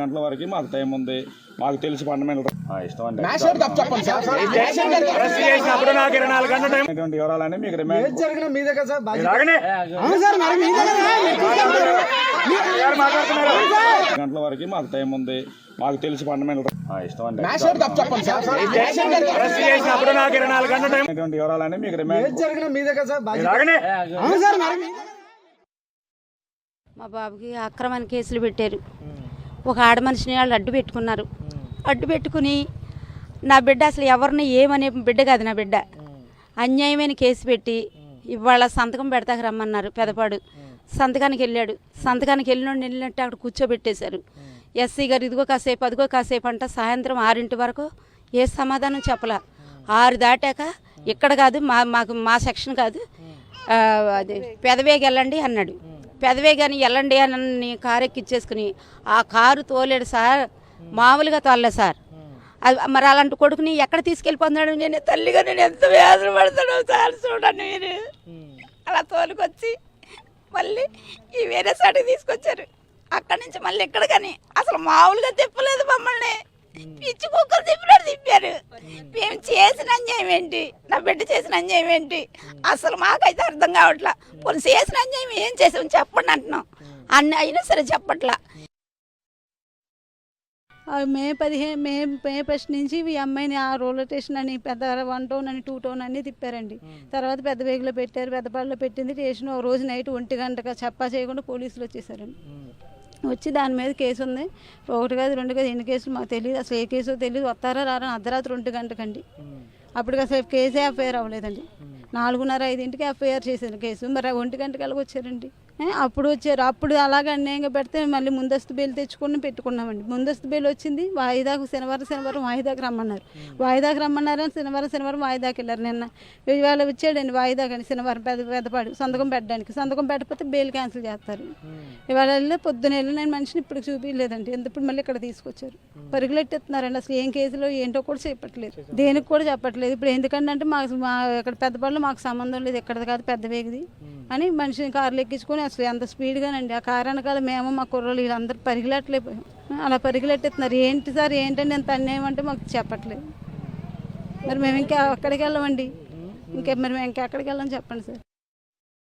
గంటల వరకు మాకు టైం ఉంది, మాకు తెలిసి ఫండమెంటల్ ఇష్టం అంటే వివరాలని మీకు గంటల వరకు మాకు టైం ఉంది, మాకు తెలిసి ఫండమెంటల్ ఇష్టం అంటే వివరాలని మీకు మా బాబుకి అక్రమణ కేసులు పెట్టారు. ఒక ఆడ మనిషిని వాళ్ళు అడ్డు పెట్టుకున్నారు. అడ్డు పెట్టుకుని నా బిడ్డ అసలు ఎవరిని ఏమనే బిడ్డ కాదు, నా బిడ్డ అన్యాయమైన కేసు పెట్టి ఇవాళ సంతకం పెడతాక రమ్మన్నారు. పెదపాడు సంతకానికి వెళ్ళాడు. సంతకానికి వెళ్ళినట్టు అక్కడ కూర్చోబెట్టేశారు. ఎస్సీ గారు ఇదిగో కాసేపు అదిగో కాసేపు అంట. సాయంత్రం 6 వరకు ఏ సమాధానం చెప్పలా. 6 దాటాక ఇక్కడ కాదు మా సెక్షన్ కాదు, అది పెదవేగి వెళ్ళండి అన్నాడు. పెదవేగాని వెళ్ళండి అని కారు ఎక్కిచ్చేసుకుని ఆ కారు తోలేడు సార్, మామూలుగా తోలలేదు సార్. అది మరి అలాంటి కొడుకుని ఎక్కడ తీసుకెళ్ళిపోతున్నాడు? నేను తల్లిగా నేను ఎంత వేదన పడతాడో సార్ చూడండి మీరు. అలా తోలుకొచ్చి మళ్ళీ ఈ వేరే సాటికి తీసుకొచ్చారు. అక్కడి నుంచి మళ్ళీ ఇక్కడ కానీ అసలు మామూలుగా తిప్పలేదు మమ్మల్ని. పిచ్చి కుక్కలు తిప్పారు. మేము చేసిన అన్యాయం ఏంటి, నా బిడ్డ చేసిన అన్యాయం ఏంటి అసలు మాకైతే అర్థం కావట్లా. పోనీ చేసిన అన్యాయం ఏం చేసాం చెప్పండి అంటున్నాం. అన్నీ అయినా సరే చెప్పట్లా. మే 1 నుంచి ఈ అమ్మాయిని ఆ రోలర్ స్టేషన్ అని పెద్ద 1 టౌన్ అని 2 టౌన్ అన్నీ తిప్పారండి. తర్వాత పెద్ద వేగిలో పెట్టారు, పెద్దపాడులో పెట్టింది స్టేషన్. ఒక రోజు నైట్ 1 గంటగా చెప్పా చేయకుండా పోలీసులు వచ్చేసారండి. వచ్చి దాని మీద కేసు ఉంది. 1 కాదు 2 కాదు ఎన్ని కేసులు మాకు తెలియదు. అసలు ఏ కేసో తెలియదు. వస్తారా రారా అర్ధరాత్రి 2 గంటకండి. అప్పటికి అసలు కేసే ఎఫ్ఐఆర్ అవ్వలేదండి. 4:30-5కి ఎఫ్ఐఆర్ చేశారు కేసు. మరి 1 గంటకి ఎలా వచ్చారండి? అప్పుడు వచ్చారు. అప్పుడు అలాగ అన్యాయంగా పెడితే మళ్ళీ ముందస్తు బెయిల్ తెచ్చుకుని పెట్టుకున్నామండి. ముందస్తు బెయిల్ వచ్చింది. వాయిదాకు శనివారం వాయిదాకి రమ్మన్నారు. వాయిదాకి రమ్మన్నారని శనివారం వాయిదాకి వెళ్ళారు. నిన్న ఇవాళ వచ్చాడండి వాయిదాకని శనివారం పెద్దపాడు సంతకం పెట్టడానికి. సంతకం పెట్టకపోతే బెయిల్ క్యాన్సిల్ చేస్తారు. ఇవాళ వెళ్ళి పొద్దున వెళ్ళి నేను మనిషిని ఇప్పుడు చూపించలేదండి. ఎందుకు మళ్ళీ ఇక్కడ తీసుకొచ్చారు. పరుగులెట్టేస్తున్నారండి. అసలు ఏం కేసులో ఏంటో కూడా చెప్పట్లేదు, దేనికి కూడా చెప్పట్లేదు. ఇప్పుడు ఎందుకంటే మాకు ఇక్కడ పెద్దపాడులో మాకు సంబంధం లేదు, ఎక్కడది కాదు పెద్ద వేగిది అని మనిషిని కార్లు ఎక్కించుకొని అసలు ఎంత స్పీడ్గానండి ఆ కారు వెనకాల మేము మా కుర్రలు వీళ్ళందరూ పరిగెలట్లేకపోయాం. అలా పరిగెలెట్టేస్తున్నారు. ఏంటి సార్ ఏంటండి ఎంత అన్యాయం అంటే మాకు చెప్పట్లేదు. మరి మేము ఇంకా అక్కడికి వెళ్ళమండి. మరి మేము ఇంకా ఎక్కడికి వెళ్ళాం చెప్పండి సార్.